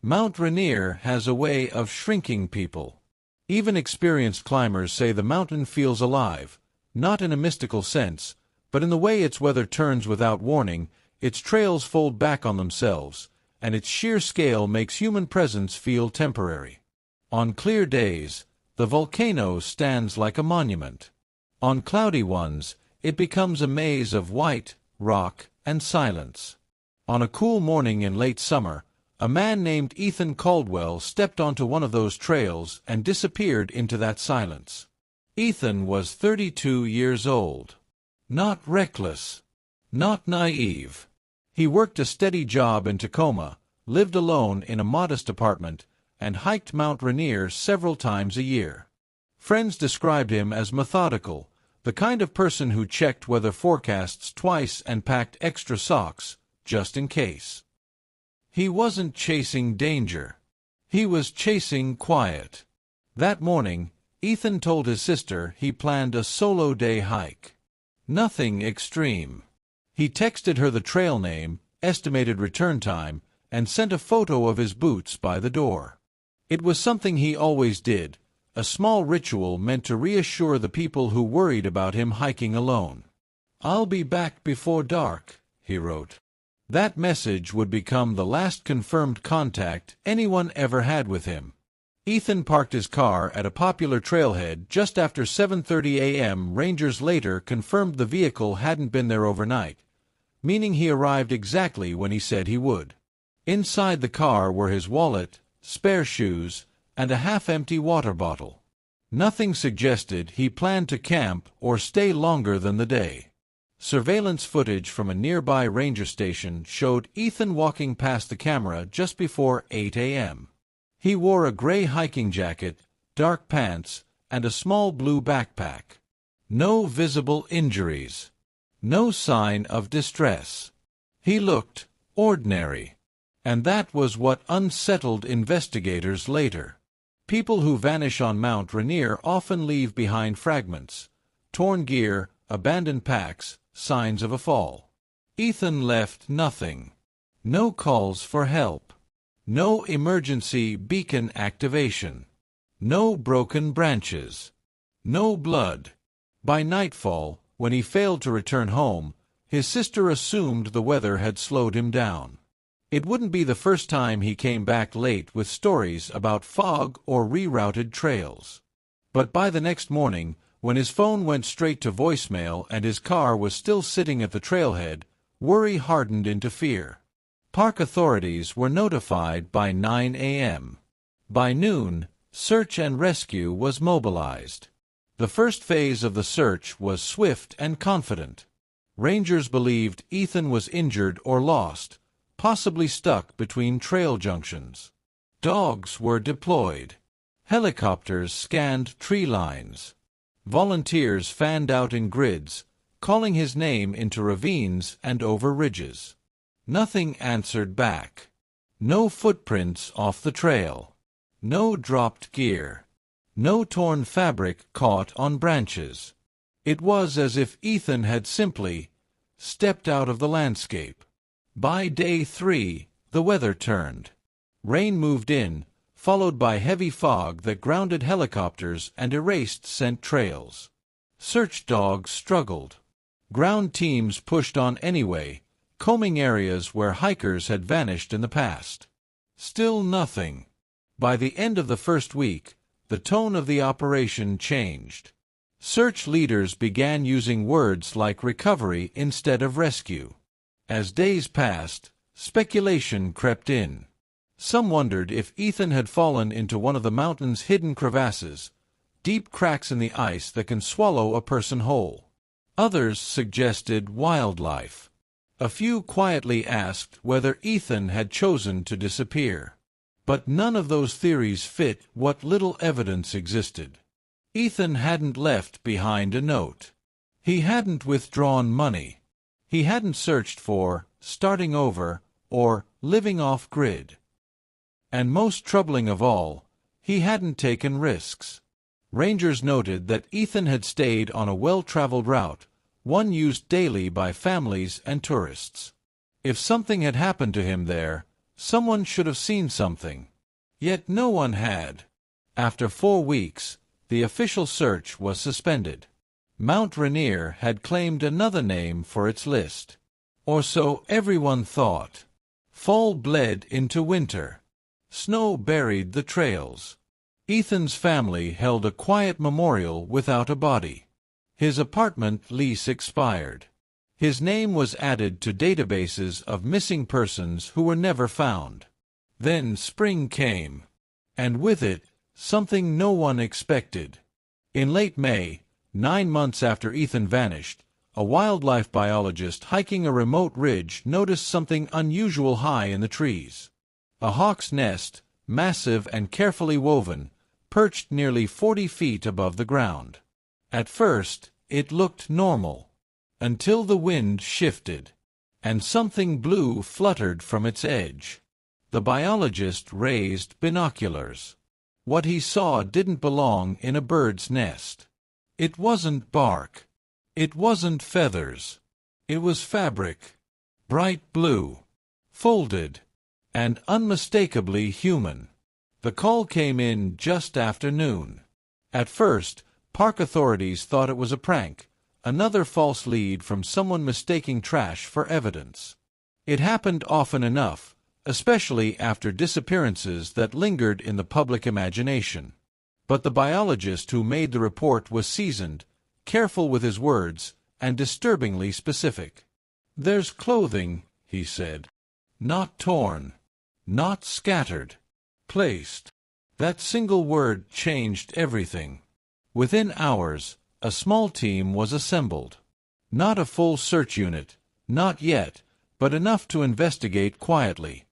Mount Rainier has a way of shrinking people. Even experienced climbers say the mountain feels alive, not in a mystical sense, but in the way its weather turns without warning, its trails fold back on themselves, and its sheer scale makes human presence feel temporary. On clear days, the volcano stands like a monument. On cloudy ones, it becomes a maze of white, rock, and silence. On a cool morning in late summer, a man named Caldwell stepped onto one of those trails and disappeared into that silence. Ethan was 32 years old. Not reckless. Not naive. He worked a steady job in Tacoma, lived alone in a modest apartment, and hiked Mount Rainier several times a year. Friends described him as methodical, the kind of person who checked weather forecasts twice and packed extra socks, just in case. He wasn't chasing danger. He was chasing quiet. That morning, Ethan told his sister he planned a solo day hike. Nothing extreme. He texted her the trail name, estimated return time, and sent a photo of his boots by the door. It was something he always did, a small ritual meant to reassure the people who worried about him hiking alone. "I'll be back before dark," he wrote. That message would become the last confirmed contact anyone ever had with him. Ethan parked his car at a popular trailhead just after 7:30 a.m. Rangers later confirmed the vehicle hadn't been there overnight, meaning he arrived exactly when he said he would. Inside the car were his wallet, spare shoes, and a half-empty water bottle. Nothing suggested he planned to camp or stay longer than the day. Surveillance footage from a nearby ranger station showed Ethan walking past the camera just before 8 a.m. He wore a gray hiking jacket, dark pants, and a small blue backpack. No visible injuries. No sign of distress. He looked ordinary. And that was what unsettled investigators later. People who vanish on Mount Rainier often leave behind fragments, torn gear, abandoned packs, signs of a fall. Ethan left nothing. No calls for help. No emergency beacon activation. No broken branches. No blood. By nightfall, when he failed to return home, his sister assumed the weather had slowed him down. It wouldn't be the first time he came back late with stories about fog or rerouted trails. But by the next morning, when his phone went straight to voicemail and his car was still sitting at the trailhead, worry hardened into fear. Park authorities were notified by 9 a.m. By noon, search and rescue was mobilized. The first phase of the search was swift and confident. Rangers believed Ethan was injured or lost, possibly stuck between trail junctions. Dogs were deployed. Helicopters scanned tree lines. Volunteers fanned out in grids, calling his name into ravines and over ridges. Nothing answered back. No footprints off the trail. No dropped gear. No torn fabric caught on branches. It was as if Ethan had simply stepped out of the landscape. By day 3, the weather turned. Rain moved in, followed by heavy fog that grounded helicopters and erased scent trails. Search dogs struggled. Ground teams pushed on anyway, combing areas where hikers had vanished in the past. Still nothing. By the end of the first week, the tone of the operation changed. Search leaders began using words like recovery instead of rescue. As days passed, speculation crept in. Some wondered if Ethan had fallen into one of the mountain's hidden crevasses, deep cracks in the ice that can swallow a person whole. Others suggested wildlife. A few quietly asked whether Ethan had chosen to disappear. But none of those theories fit what little evidence existed. Ethan hadn't left behind a note. He hadn't withdrawn money. He hadn't searched for starting over or living off-grid. And most troubling of all, he hadn't taken risks. Rangers noted that Ethan had stayed on a well-traveled route, one used daily by families and tourists. If something had happened to him there, Someone should have seen something. Yet no one had. After 4 weeks, the official search was suspended. Mount Rainier had claimed another name for its list. Or so everyone thought. Fall bled into winter. Snow buried the trails. Ethan's family held a quiet memorial without a body. His apartment lease expired. His name was added to databases of missing persons who were never found. Then spring came. And with it, something no one expected. In late May, 9 months after Ethan vanished, a wildlife biologist hiking a remote ridge noticed something unusual high in the trees. A hawk's nest, massive and carefully woven, perched nearly 40 feet above the ground. At first, it looked normal. Until the wind shifted, and something blue fluttered from its edge. The biologist raised binoculars. What he saw didn't belong in a bird's nest. It wasn't bark. It wasn't feathers. It was fabric. Bright blue. Folded. And unmistakably human. The call came in just after noon. At first, park authorities thought it was a prank, another false lead from someone mistaking trash for evidence. It happened often enough, especially after disappearances that lingered in the public imagination. But the biologist who made the report was seasoned, careful with his words, and disturbingly specific. "There's clothing," he said. "Not torn. Not scattered. Placed." That single word changed everything. Within hours, a small team was assembled. Not a full search unit, not yet, but enough to investigate quietly.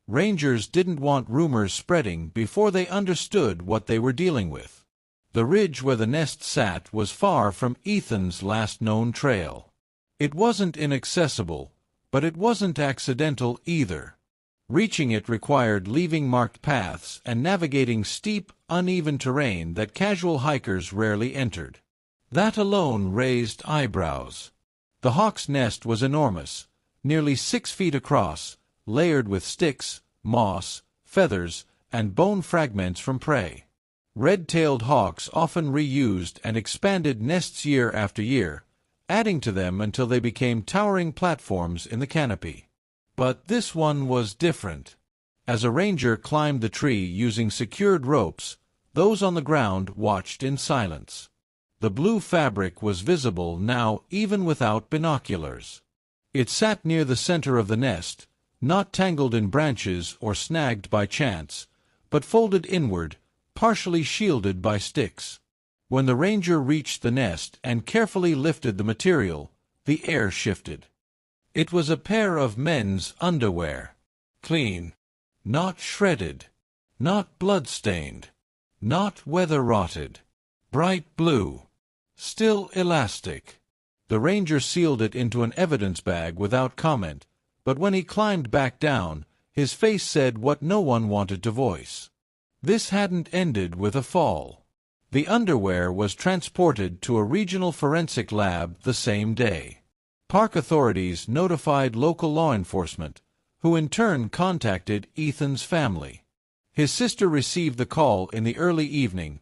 Rangers didn't want rumors spreading before they understood what they were dealing with. The ridge where the nest sat was far from Ethan's last known trail. It wasn't inaccessible, but it wasn't accidental either. Reaching it required leaving marked paths and navigating steep, uneven terrain that casual hikers rarely entered. That alone raised eyebrows. The hawk's nest was enormous, nearly 6 feet across, layered with sticks, moss, feathers, and bone fragments from prey. Red-tailed hawks often reused and expanded nests year after year, adding to them until they became towering platforms in the canopy. But this one was different. As a ranger climbed the tree using secured ropes, those on the ground watched in silence. The blue fabric was visible now even without binoculars. It sat near the center of the nest, not tangled in branches or snagged by chance, but folded inward, partially shielded by sticks. When the ranger reached the nest and carefully lifted the material, the air shifted. It was a pair of men's underwear. Clean. Not shredded. Not blood-stained. Not weather-rotted. Bright blue. Still elastic. The ranger sealed it into an evidence bag without comment, but when he climbed back down, his face said what no one wanted to voice. This hadn't ended with a fall. The underwear was transported to a regional forensic lab the same day. Park authorities notified local law enforcement, who in turn contacted Ethan's family. His sister received the call in the early evening,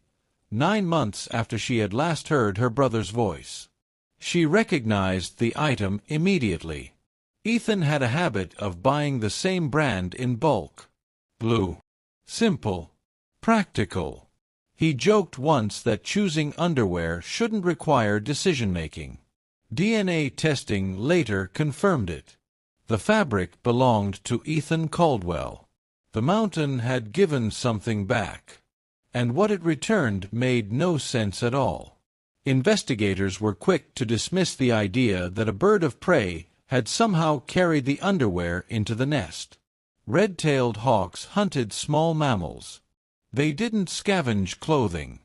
9 months after she had last heard her brother's voice. She recognized the item immediately. Ethan had a habit of buying the same brand in bulk. Blue. Simple. Practical. He joked once that choosing underwear shouldn't require decision-making. DNA testing later confirmed it. The fabric belonged to Ethan Caldwell. The mountain had given something back. And what it returned made no sense at all. Investigators were quick to dismiss the idea that a bird of prey had somehow carried the underwear into the nest. Red-tailed hawks hunted small mammals. They didn't scavenge clothing.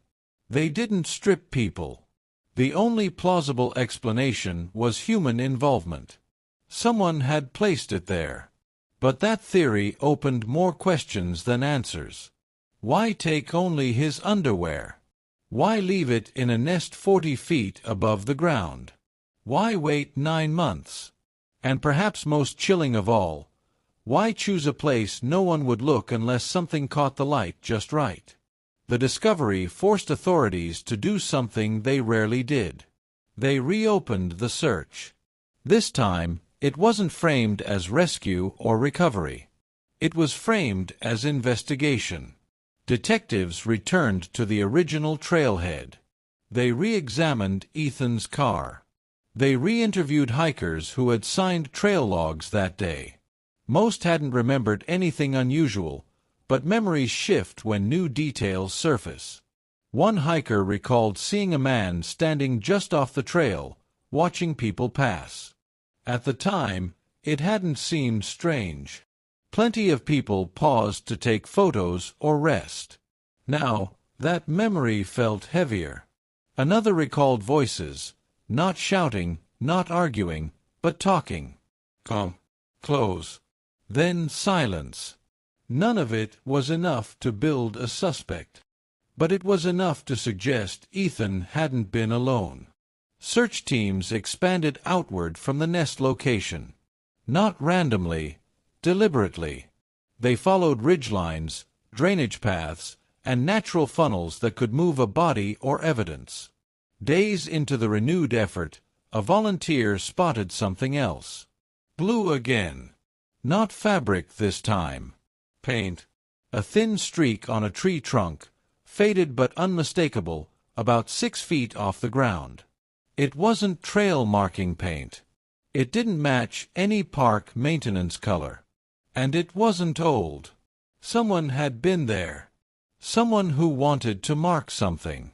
They didn't strip people. The only plausible explanation was human involvement. Someone had placed it there. But that theory opened more questions than answers. Why take only his underwear? Why leave it in a nest 40 feet above the ground? Why wait 9 months? And perhaps most chilling of all, Why choose a place no one would look unless something caught the light just right? The discovery forced authorities to do something they rarely did. They reopened the search. This time, it wasn't framed as rescue or recovery. It was framed as investigation. Detectives returned to the original trailhead. They re-examined Ethan's car. They re-interviewed hikers who had signed trail logs that day. Most hadn't remembered anything unusual, but memories shift when new details surface. One hiker recalled seeing a man standing just off the trail, watching people pass. At the time, it hadn't seemed strange. Plenty of people paused to take photos or rest. Now, that memory felt heavier. Another recalled voices, not shouting, not arguing, but talking. Come, close. Then silence. None of it was enough to build a suspect. But it was enough to suggest Ethan hadn't been alone. Search teams expanded outward from the nest location. Not randomly, deliberately. They followed ridgelines, drainage paths, and natural funnels that could move a body or evidence. Days into the renewed effort, a volunteer spotted something else. Blue again. Not fabric this time. Paint. A thin streak on a tree trunk, faded but unmistakable, about 6 feet off the ground. It wasn't trail marking paint. It didn't match any park maintenance color. And it wasn't old. Someone had been there. Someone who wanted to mark something.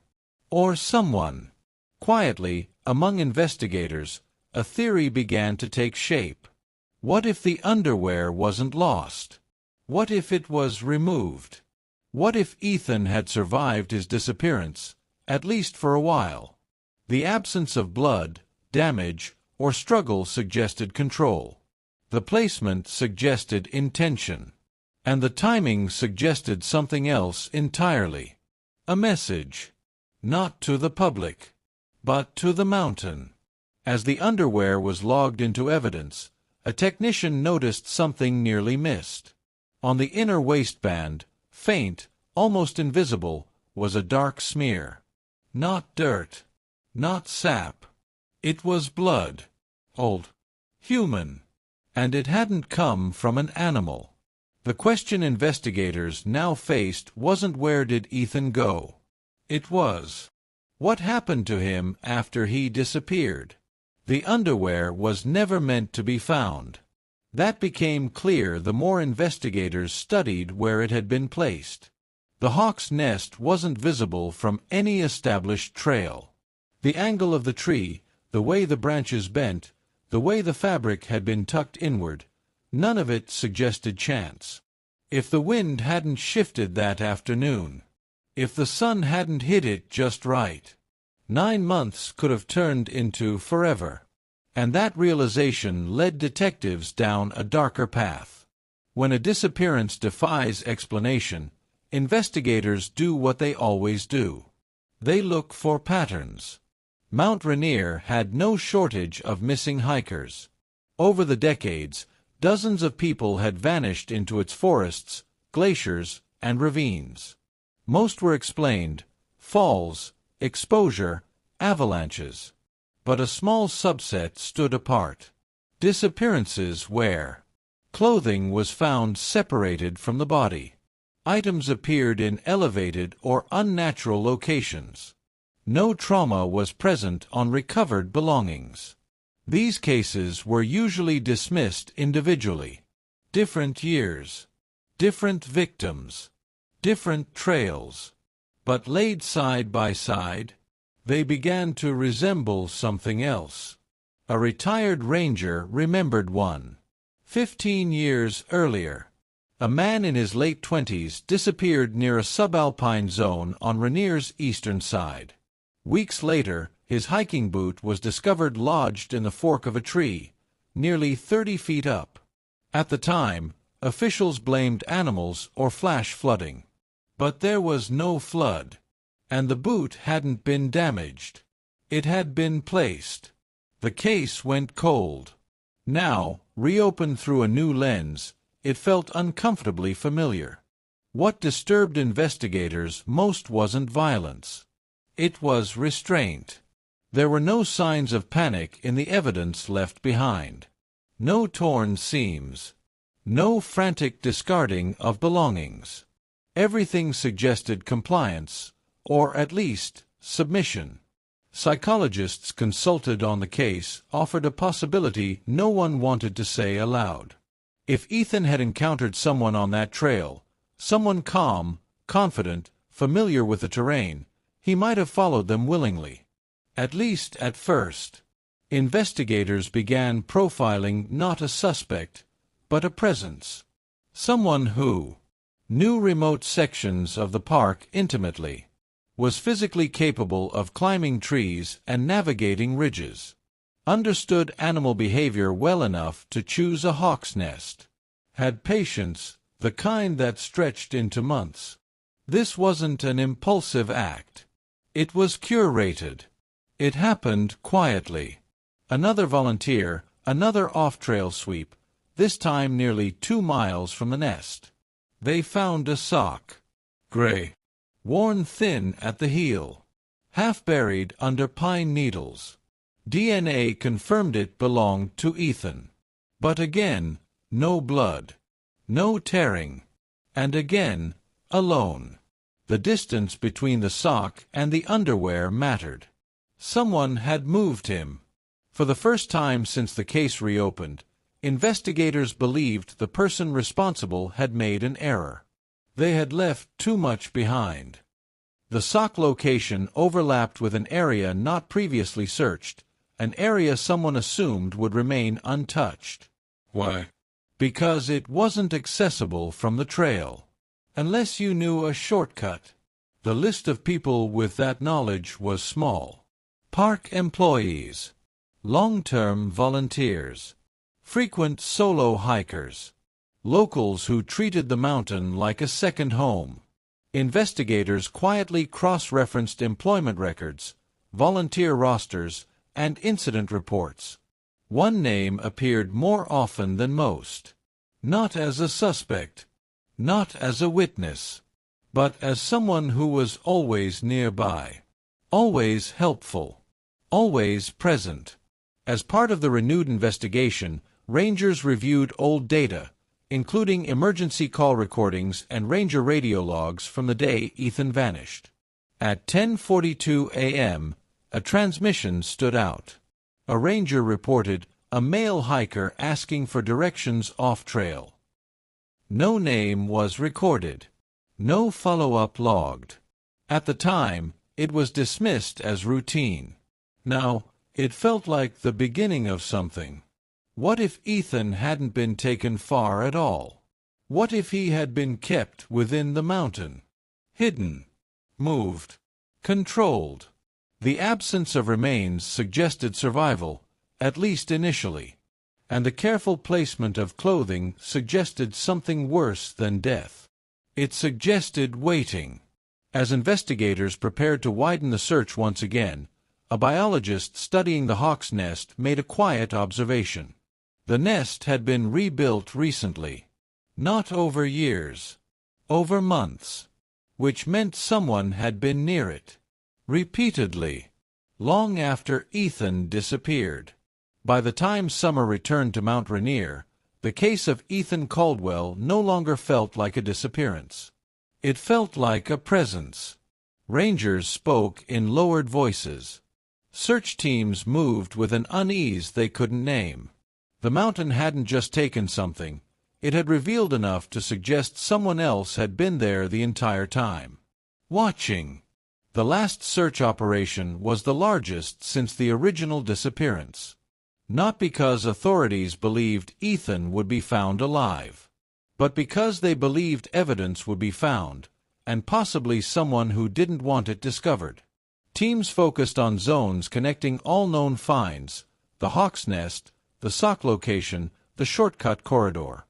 Or someone. Quietly, among investigators, a theory began to take shape. What if the underwear wasn't lost? What if it was removed? What if Ethan had survived his disappearance, at least for a while? The absence of blood, damage, or struggle suggested control. The placement suggested intention. And the timing suggested something else entirely. A message. Not to the public, but to the mountain. As the underwear was logged into evidence, a technician noticed something nearly missed. On the inner waistband, faint, almost invisible, was a dark smear. Not dirt. Not sap. It was blood. Old. Human. And it hadn't come from an animal. The question investigators now faced wasn't where did Ethan go. It was, what happened to him after he disappeared? The underwear was never meant to be found. That became clear the more investigators studied where it had been placed. The hawk's nest wasn't visible from any established trail. The angle of the tree, the way the branches bent, the way the fabric had been tucked inward, none of it suggested chance. If the wind hadn't shifted that afternoon, if the sun hadn't hit it just right, 9 months could have turned into forever. And that realization led detectives down a darker path. When a disappearance defies explanation, investigators do what they always do. They look for patterns. Mount Rainier had no shortage of missing hikers. Over the decades, dozens of people had vanished into its forests, glaciers, and ravines. Most were explained: falls, exposure, avalanches. But a small subset stood apart. Disappearances where clothing was found separated from the body. Items appeared in elevated or unnatural locations. No trauma was present on recovered belongings. These cases were usually dismissed individually. Different years, different victims, different trails. But laid side by side, they began to resemble something else. A retired ranger remembered one. 15 years earlier, a man in his late 20s disappeared near a subalpine zone on Rainier's eastern side. Weeks later, his hiking boot was discovered lodged in the fork of a tree, nearly 30 feet up. At the time, officials blamed animals or flash flooding. But there was no flood. And the boot hadn't been damaged. It had been placed. The case went cold. Now, reopened through a new lens, it felt uncomfortably familiar. What disturbed investigators most wasn't violence. It was restraint. There were no signs of panic in the evidence left behind. No torn seams. No frantic discarding of belongings. Everything suggested compliance, or at least submission. Psychologists consulted on the case offered a possibility no one wanted to say aloud. If Ethan had encountered someone on that trail, someone calm, confident, familiar with the terrain, he might have followed them willingly. At least at first. Investigators began profiling not a suspect, but a presence. Someone who knew remote sections of the park intimately, was physically capable of climbing trees and navigating ridges, understood animal behavior well enough to choose a hawk's nest, had patience, the kind that stretched into months. This wasn't an impulsive act. It was curated. It happened quietly. Another volunteer, another off-trail sweep, this time nearly 2 miles from the nest. They found a sock. Gray. Worn thin at the heel. Half buried under pine needles. DNA confirmed it belonged to Ethan. But again, no blood. No tearing. And again, alone. The distance between the sock and the underwear mattered. Someone had moved him. For the first time since the case reopened, investigators believed the person responsible had made an error. They had left too much behind. The sock location overlapped with an area not previously searched, an area someone assumed would remain untouched. Why? Because it wasn't accessible from the trail. Unless you knew a shortcut. The list of people with that knowledge was small. Park employees. Long-term volunteers. Frequent solo hikers. Locals who treated the mountain like a second home. Investigators quietly cross-referenced employment records, volunteer rosters, and incident reports. One name appeared more often than most. Not as a suspect, not as a witness, but as someone who was always nearby, always helpful, always present. As part of the renewed investigation, rangers reviewed old data, including emergency call recordings and ranger radio logs from the day Ethan vanished. At 10:42 a.m., a transmission stood out. A ranger reported a male hiker asking for directions off-trail. No name was recorded. No follow-up logged. At the time, it was dismissed as routine. Now, it felt like the beginning of something. What if Ethan hadn't been taken far at all? What if he had been kept within the mountain? Hidden. Moved. Controlled. The absence of remains suggested survival, at least initially. And the careful placement of clothing suggested something worse than death. It suggested waiting. As investigators prepared to widen the search once again, a biologist studying the hawk's nest made a quiet observation. The nest had been rebuilt recently. Not over years. Over months. Which meant someone had been near it. Repeatedly. Long after Ethan disappeared. By the time summer returned to Mount Rainier, the case of Ethan Caldwell no longer felt like a disappearance. It felt like a presence. Rangers spoke in lowered voices. Search teams moved with an unease they couldn't name. The mountain hadn't just taken something, it had revealed enough to suggest someone else had been there the entire time. Watching. The last search operation was the largest since the original disappearance. Not because authorities believed Ethan would be found alive, but because they believed evidence would be found, and possibly someone who didn't want it discovered. Teams focused on zones connecting all known finds, the hawk's nest, the sock location, the shortcut corridor.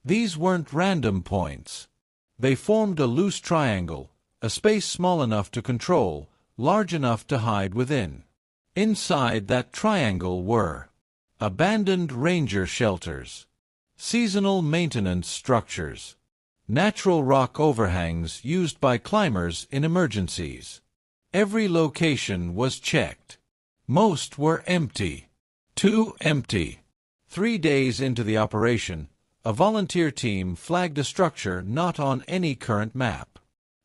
These weren't random points. They formed a loose triangle, a space small enough to control, large enough to hide within. Inside that triangle were abandoned ranger shelters, Seasonal maintenance structures. Natural rock overhangs used by climbers in emergencies. Every location was checked. Most were empty. Too empty. 3 days into the operation, a volunteer team flagged a structure not on any current map.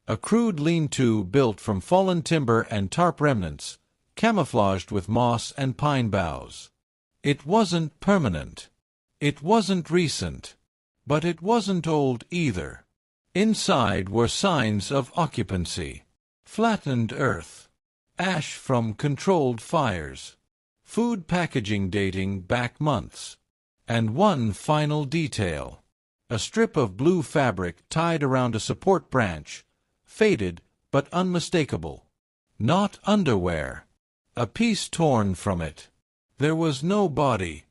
A crude lean-to built from fallen timber and tarp remnants, camouflaged with moss and pine boughs. It wasn't permanent. It wasn't recent. But it wasn't old either. Inside were signs of occupancy. Flattened earth. Ash from controlled fires. Food packaging dating back months. And one final detail. A strip of blue fabric tied around a support branch. Faded, but unmistakable. Not underwear. A piece torn from it. There was no body.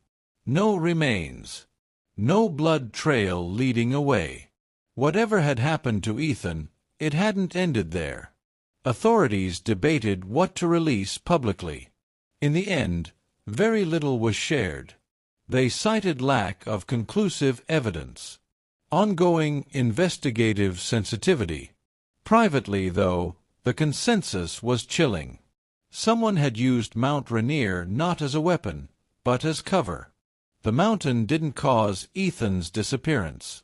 No remains. No blood trail leading away. Whatever had happened to Ethan, it hadn't ended there. Authorities debated what to release publicly. In the end, very little was shared. They cited lack of conclusive evidence. Ongoing investigative sensitivity. Privately, though, the consensus was chilling. Someone had used Mount Rainier not as a weapon, but as cover. The mountain didn't cause Ethan's disappearance.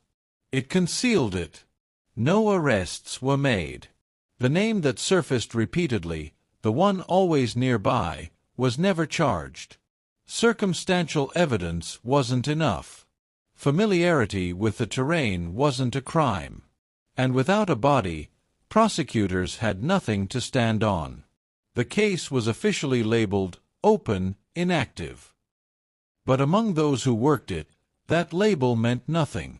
It concealed it. No arrests were made. The name that surfaced repeatedly, the one always nearby, was never charged. Circumstantial evidence wasn't enough. Familiarity with the terrain wasn't a crime. And without a body, prosecutors had nothing to stand on. The case was officially labeled open inactive. But among those who worked it, that label meant nothing,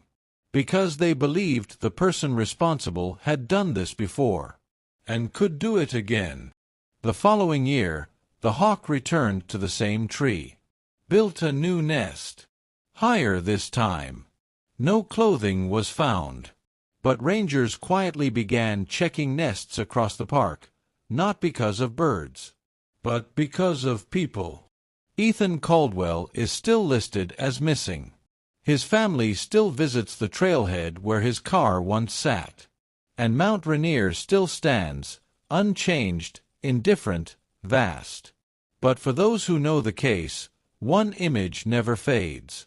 because they believed the person responsible had done this before, and could do it again. The following year, the hawk returned to the same tree, built a new nest, higher this time. No clothing was found, but rangers quietly began checking nests across the park, not because of birds, but because of people. Ethan Caldwell is still listed as missing. His family still visits the trailhead where his car once sat. And Mount Rainier still stands, unchanged, indifferent, vast. But for those who know the case, one image never fades.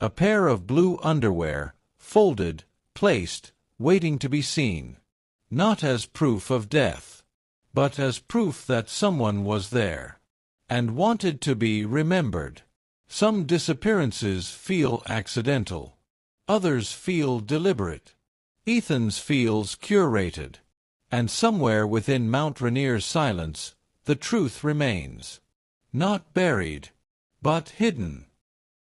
A pair of blue underwear, folded, placed, waiting to be seen. Not as proof of death, but as proof that someone was there and wanted to be remembered. Some disappearances feel accidental. Others feel deliberate. Ethan's feels curated. And somewhere within Mount Rainier's silence, the truth remains. Not buried, but hidden.